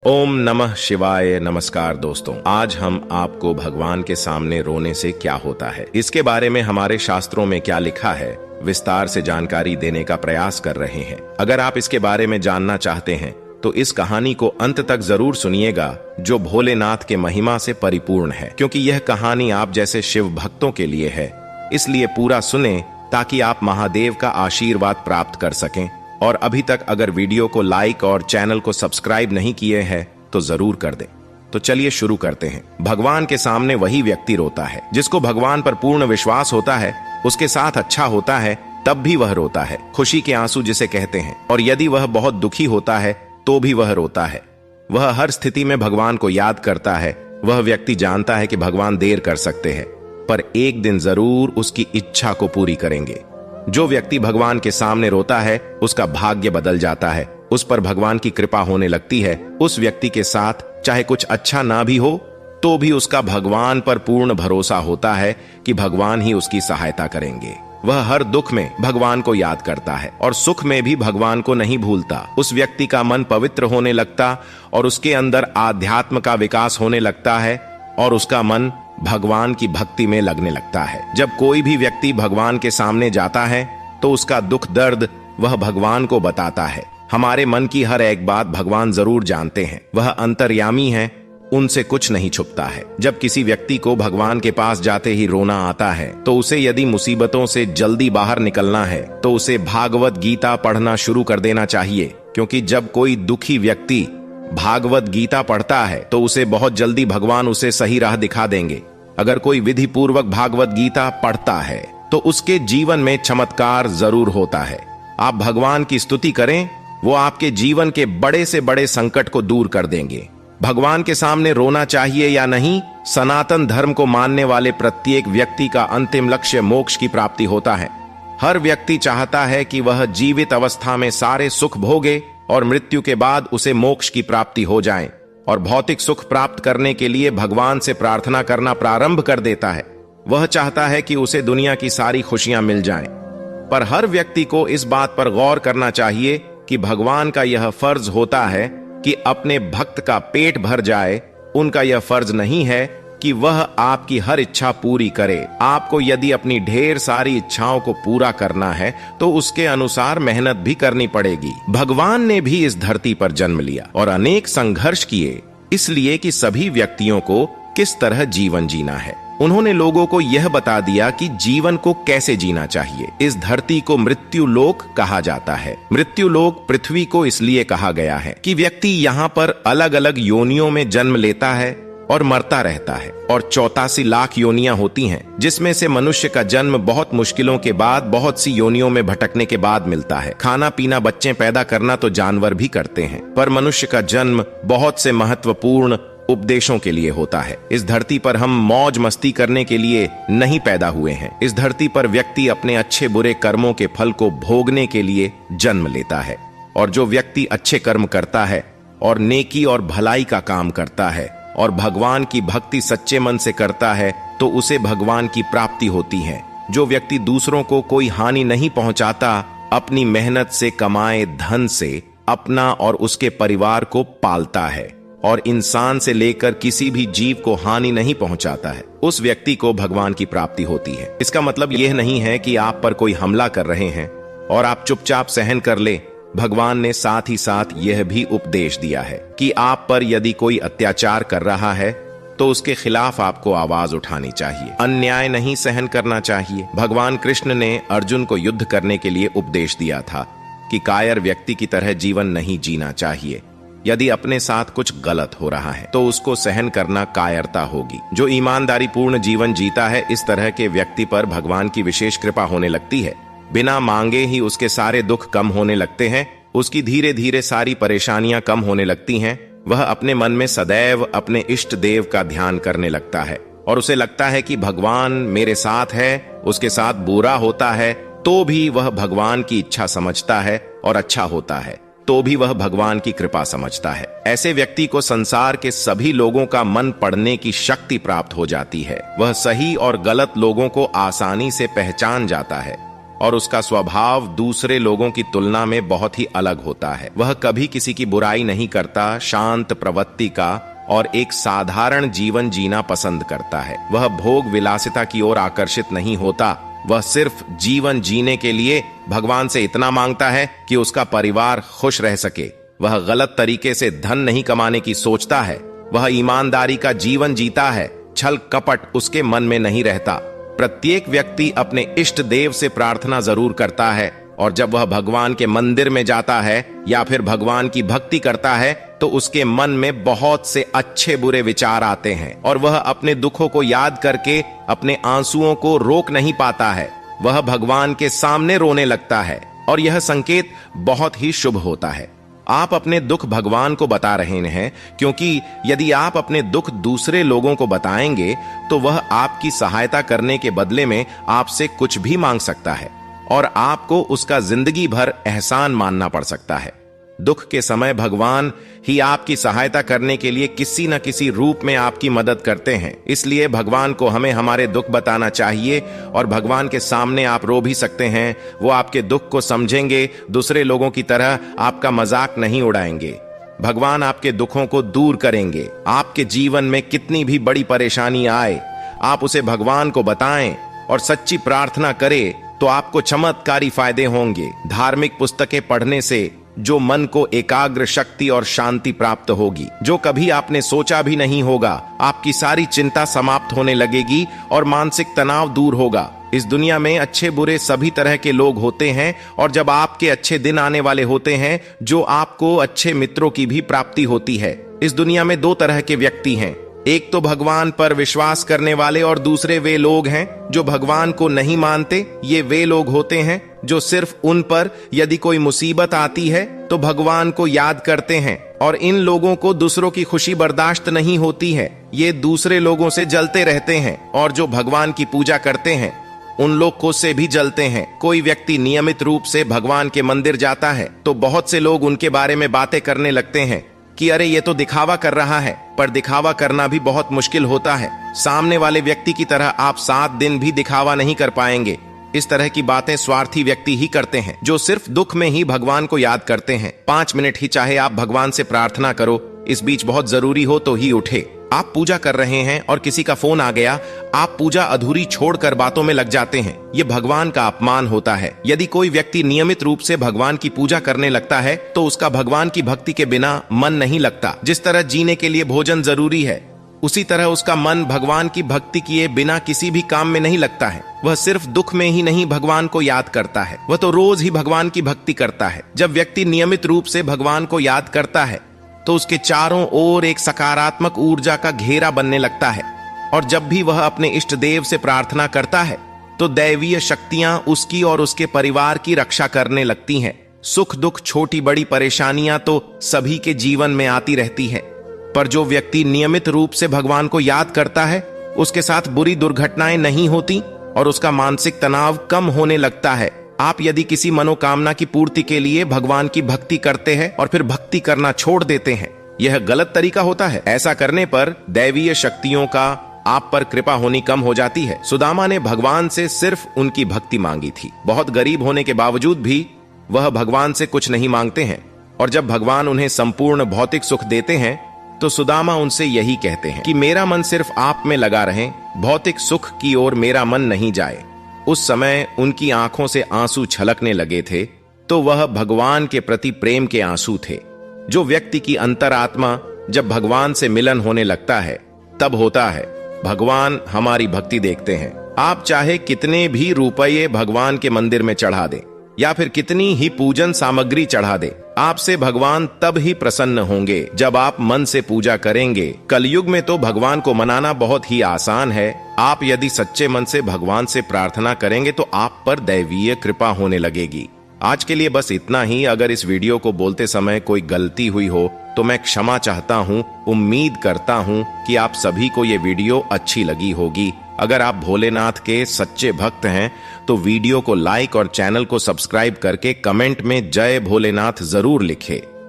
ओम नमः शिवाय। नमस्कार दोस्तों, आज हम आपको भगवान के सामने रोने से क्या होता है, इसके बारे में हमारे शास्त्रों में क्या लिखा है, विस्तार से जानकारी देने का प्रयास कर रहे हैं। अगर आप इसके बारे में जानना चाहते हैं तो इस कहानी को अंत तक जरूर सुनिएगा, जो भोलेनाथ के महिमा से परिपूर्ण है, क्योंकि यह कहानी आप जैसे शिव भक्तों के लिए है। इसलिए पूरा सुने ताकि आप महादेव का आशीर्वाद प्राप्त कर सकें। और अभी तक अगर वीडियो को लाइक और चैनल को सब्सक्राइब नहीं किए हैं तो जरूर कर दें। तो चलिए शुरू करते हैं। भगवान के सामने वही व्यक्ति रोता है जिसको भगवान पर पूर्ण विश्वास होता है। उसके साथ अच्छा होता है तब भी वह रोता है, खुशी के आंसू जिसे कहते हैं। और यदि वह बहुत दुखी होता है तो भी वह रोता है। वह हर स्थिति में भगवान को याद करता है। वह व्यक्ति जानता है कि भगवान देर कर सकते हैं, पर एक दिन जरूर उसकी इच्छा को पूरी करेंगे। जो व्यक्ति भगवान के सामने रोता है उसका भाग्य बदल जाता है, उस पर भगवान की कृपा होने लगती है। उस व्यक्ति के साथ चाहे कुछ अच्छा ना भी हो तो भी उसका भगवान पर पूर्ण भरोसा होता है कि भगवान ही उसकी सहायता करेंगे। वह हर दुख में भगवान को याद करता है और सुख में भी भगवान को नहीं भूलता। उस व्यक्ति का मन पवित्र होने लगता और उसके अंदर आध्यात्म का विकास होने लगता है और उसका मन भगवान की भक्ति में लगने लगता है। जब कोई भी व्यक्ति भगवान के सामने जाता है तो उसका दुख दर्द वह भगवान को बताता है। हमारे मन की हर एक बात भगवान जरूर जानते हैं। वह अंतर्यामी है, उनसे कुछ नहीं छुपता है। जब किसी व्यक्ति को भगवान के पास जाते ही रोना आता है तो उसे यदि मुसीबतों से जल्दी बाहर निकलना है तो उसे भागवत गीता पढ़ना शुरू कर देना चाहिए, क्योंकि जब कोई दुखी व्यक्ति भागवत गीता पढ़ता है तो उसे बहुत जल्दी भगवान उसे सही राह दिखा देंगे। अगर कोई विधि पूर्वक भागवत गीता पढ़ता है तो उसके जीवन में चमत्कार जरूर होता है। आप भगवान की स्तुति करें, वो आपके जीवन के बड़े से बड़े संकट को दूर कर देंगे। भगवान के सामने रोना चाहिए या नहीं, सनातन धर्म को मानने वाले प्रत्येक व्यक्ति का अंतिम लक्ष्य मोक्ष की प्राप्ति होता है। हर व्यक्ति चाहता है कि वह जीवित अवस्था में सारे सुख भोगे और मृत्यु के बाद उसे मोक्ष की प्राप्ति हो जाए, और भौतिक सुख प्राप्त करने के लिए भगवान से प्रार्थना करना प्रारंभ कर देता है। वह चाहता है कि उसे दुनिया की सारी खुशियां मिल जाएं। पर हर व्यक्ति को इस बात पर गौर करना चाहिए कि भगवान का यह फर्ज होता है कि अपने भक्त का पेट भर जाए। उनका यह फर्ज नहीं है कि वह आपकी हर इच्छा पूरी करे। आपको यदि अपनी ढेर सारी इच्छाओं को पूरा करना है तो उसके अनुसार मेहनत भी करनी पड़ेगी। भगवान ने भी इस धरती पर जन्म लिया और अनेक संघर्ष किए, इसलिए कि सभी व्यक्तियों को किस तरह जीवन जीना है। उन्होंने लोगों को यह बता दिया कि जीवन को कैसे जीना चाहिए। इस धरती को मृत्यु लोक कहा जाता है। मृत्यु लोक पृथ्वी को इसलिए कहा गया है कि व्यक्ति यहाँ पर अलग अलग योनियों में जन्म लेता है और मरता रहता है। और 84 लाख योनियां होती हैं, जिसमें से मनुष्य का जन्म बहुत मुश्किलों के बाद, बहुत सी योनियों में भटकने के बाद मिलता है। खाना पीना, बच्चे पैदा करना तो जानवर भी करते हैं, पर मनुष्य का जन्म बहुत से महत्वपूर्ण उपदेशों के लिए होता है। इस धरती पर हम मौज मस्ती करने के लिए नहीं पैदा हुए हैं। इस धरती पर व्यक्ति अपने अच्छे बुरे कर्मों के फल को भोगने के लिए जन्म लेता है। और जो व्यक्ति अच्छे कर्म करता है और नेकी और भलाई का काम करता है और भगवान की भक्ति सच्चे मन से करता है तो उसे भगवान की प्राप्ति होती है। जो व्यक्ति दूसरों को कोई हानि नहीं पहुंचाता, अपनी मेहनत से कमाए धन से अपना और उसके परिवार को पालता है और इंसान से लेकर किसी भी जीव को हानि नहीं पहुंचाता है, उस व्यक्ति को भगवान की प्राप्ति होती है। इसका मतलब यह नहीं है कि आप पर कोई हमला कर रहे हैं और आप चुपचाप सहन कर ले। भगवान ने साथ ही साथ यह भी उपदेश दिया है कि आप पर यदि कोई अत्याचार कर रहा है तो उसके खिलाफ आपको आवाज उठानी चाहिए, अन्याय नहीं सहन करना चाहिए। भगवान कृष्ण ने अर्जुन को युद्ध करने के लिए उपदेश दिया था कि कायर व्यक्ति की तरह जीवन नहीं जीना चाहिए। यदि अपने साथ कुछ गलत हो रहा है तो उसको सहन करना कायरता होगी। जो ईमानदारी पूर्ण जीवन जीता है, इस तरह के व्यक्ति पर भगवान की विशेष कृपा होने लगती है। बिना मांगे ही उसके सारे दुख कम होने लगते हैं। उसकी धीरे धीरे सारी परेशानियां कम होने लगती हैं। वह अपने मन में सदैव अपने इष्ट देव का ध्यान करने लगता है और उसे लगता है कि भगवान मेरे साथ है। उसके साथ बुरा होता है तो भी वह भगवान की इच्छा समझता है और अच्छा होता है तो भी वह भगवान की कृपा समझता है। ऐसे व्यक्ति को संसार के सभी लोगों का मन पढ़ने की शक्ति प्राप्त हो जाती है। वह सही और गलत लोगों को आसानी से पहचान जाता है। और उसका स्वभाव दूसरे लोगों की तुलना में बहुत ही अलग होता है। वह कभी किसी की बुराई नहीं करता, शांत प्रवृत्ति का और एक साधारण जीवन जीना पसंद करता है। वह भोग विलासिता की ओर आकर्षित नहीं होता। वह सिर्फ जीवन जीने के लिए भगवान से इतना मांगता है कि उसका परिवार खुश रह सके। वह गलत तरीके से धन नहीं कमाने की सोचता है। वह ईमानदारी का जीवन जीता है। छल कपट उसके मन में नहीं रहता। प्रत्येक व्यक्ति अपने इष्ट देव से प्रार्थना जरूर करता है, और जब वह भगवान के मंदिर में जाता है या फिर भगवान की भक्ति करता है तो उसके मन में बहुत से अच्छे बुरे विचार आते हैं और वह अपने दुखों को याद करके अपने आंसुओं को रोक नहीं पाता है। वह भगवान के सामने रोने लगता है और यह संकेत बहुत ही शुभ होता है। आप अपने दुख भगवान को बता रहे हैं, क्योंकि यदि आप अपने दुख दूसरे लोगों को बताएंगे तो वह आपकी सहायता करने के बदले में आपसे कुछ भी मांग सकता है और आपको उसका जिंदगी भर एहसान मानना पड़ सकता है। दुख के समय भगवान ही आपकी सहायता करने के लिए किसी न किसी रूप में आपकी मदद करते हैं। इसलिए भगवान को हमें हमारे दुख बताना चाहिए और भगवान के सामने आप रो भी सकते हैं। वो आपके दुख को समझेंगे, दूसरे लोगों की तरह आपका मजाक नहीं उड़ाएंगे। भगवान आपके दुखों को दूर करेंगे। आपके जीवन में कितनी भी बड़ी परेशानी आए, आप उसे भगवान को बताएं और सच्ची प्रार्थना करें तो आपको चमत्कारी फायदे होंगे। धार्मिक पुस्तकें पढ़ने से जो मन को एकाग्र शक्ति और शांति प्राप्त होगी, जो कभी आपने सोचा भी नहीं होगा। आपकी सारी चिंता समाप्त होने लगेगी और मानसिक तनाव दूर होगा। इस दुनिया में अच्छे बुरे सभी तरह के लोग होते हैं और जब आपके अच्छे दिन आने वाले होते हैं जो आपको अच्छे मित्रों की भी प्राप्ति होती है। इस दुनिया में दो तरह के व्यक्ति हैं, एक तो भगवान पर विश्वास करने वाले और दूसरे वे लोग हैं जो भगवान को नहीं मानते। ये वे लोग होते हैं जो सिर्फ उन पर यदि कोई मुसीबत आती है तो भगवान को याद करते हैं, और इन लोगों को दूसरों की खुशी बर्दाश्त नहीं होती है। ये दूसरे लोगों से जलते रहते हैं और जो भगवान की पूजा करते हैं उन लोग से भी जलते हैं। कोई व्यक्ति नियमित रूप से भगवान के मंदिर जाता है तो बहुत से लोग उनके बारे में बातें करने लगते हैं कि अरे ये तो दिखावा कर रहा है, पर दिखावा करना भी बहुत मुश्किल होता है। सामने वाले व्यक्ति की तरह आप 7 दिन भी दिखावा नहीं कर पाएंगे। इस तरह की बातें स्वार्थी व्यक्ति ही करते हैं जो सिर्फ दुख में ही भगवान को याद करते हैं। 5 मिनट ही चाहे आप भगवान से प्रार्थना करो, इस बीच बहुत जरूरी हो तो ही उठे। आप पूजा कर रहे हैं और किसी का फोन आ गया, आप पूजा अधूरी छोड़कर बातों में लग जाते हैं। ये भगवान का अपमान होता है। यदि कोई व्यक्ति नियमित रूप से भगवान की पूजा करने लगता है तो उसका भगवान की भक्ति के बिना मन नहीं लगता। जिस तरह जीने के लिए भोजन जरूरी है, उसी तरह उसका मन भगवान की भक्ति किए बिना किसी भी काम में नहीं लगता है। वह सिर्फ दुख में ही नहीं भगवान को याद करता है, वह तो रोज ही भगवान की भक्ति करता है। जब व्यक्ति नियमित रूप से भगवान को याद करता है तो उसके चारों ओर एक सकारात्मक ऊर्जा का घेरा बनने लगता है, और जब भी वह अपने इष्ट देव से प्रार्थना करता है तो दैवीय शक्तियां उसकी और उसके परिवार की रक्षा करने लगती हैं। सुख दुख छोटी बड़ी परेशानियां तो सभी के जीवन में आती रहती है, पर जो व्यक्ति नियमित रूप से भगवान को याद करता है उसके साथ बुरी दुर्घटनाएं नहीं होती और उसका मानसिक तनाव कम होने लगता है। आप यदि किसी मनोकामना की पूर्ति के लिए भगवान की भक्ति करते हैं और फिर भक्ति करना छोड़ देते हैं, यह गलत तरीका होता है। ऐसा करने पर दैवीय शक्तियों का आप पर कृपा होनी कम हो जाती है। सुदामा ने भगवान से सिर्फ उनकी भक्ति मांगी थी। बहुत गरीब होने के बावजूद भी वह भगवान से कुछ नहीं मांगते हैं, और जब भगवान उन्हें संपूर्ण भौतिक सुख देते हैं तो सुदामा उनसे यही कहते हैं कि मेरा मन सिर्फ आप में लगा रहे, भौतिक सुख की ओर मेरा मन नहीं जाए। उस समय उनकी आंखों से आंसू छलकने लगे थे, तो वह भगवान के प्रति प्रेम के आंसू थे। जो व्यक्ति की अंतरात्मा जब भगवान से मिलन होने लगता है तब होता है। भगवान हमारी भक्ति देखते हैं। आप चाहे कितने भी रुपये भगवान के मंदिर में चढ़ा दें या फिर कितनी ही पूजन सामग्री चढ़ा दें, आपसे भगवान तब ही प्रसन्न होंगे जब आप मन से पूजा करेंगे। कलयुग में तो भगवान को मनाना बहुत ही आसान है। आप यदि सच्चे मन से भगवान से प्रार्थना करेंगे तो आप पर दैवीय कृपा होने लगेगी। आज के लिए बस इतना ही। अगर इस वीडियो को बोलते समय कोई गलती हुई हो तो मैं क्षमा चाहता हूँ। उम्मीद करता हूँ कि आप सभी को ये वीडियो अच्छी लगी होगी। अगर आप भोलेनाथ के सच्चे भक्त हैं तो वीडियो को लाइक और चैनल को सब्सक्राइब करके कमेंट में जय भोलेनाथ जरूर लिखें।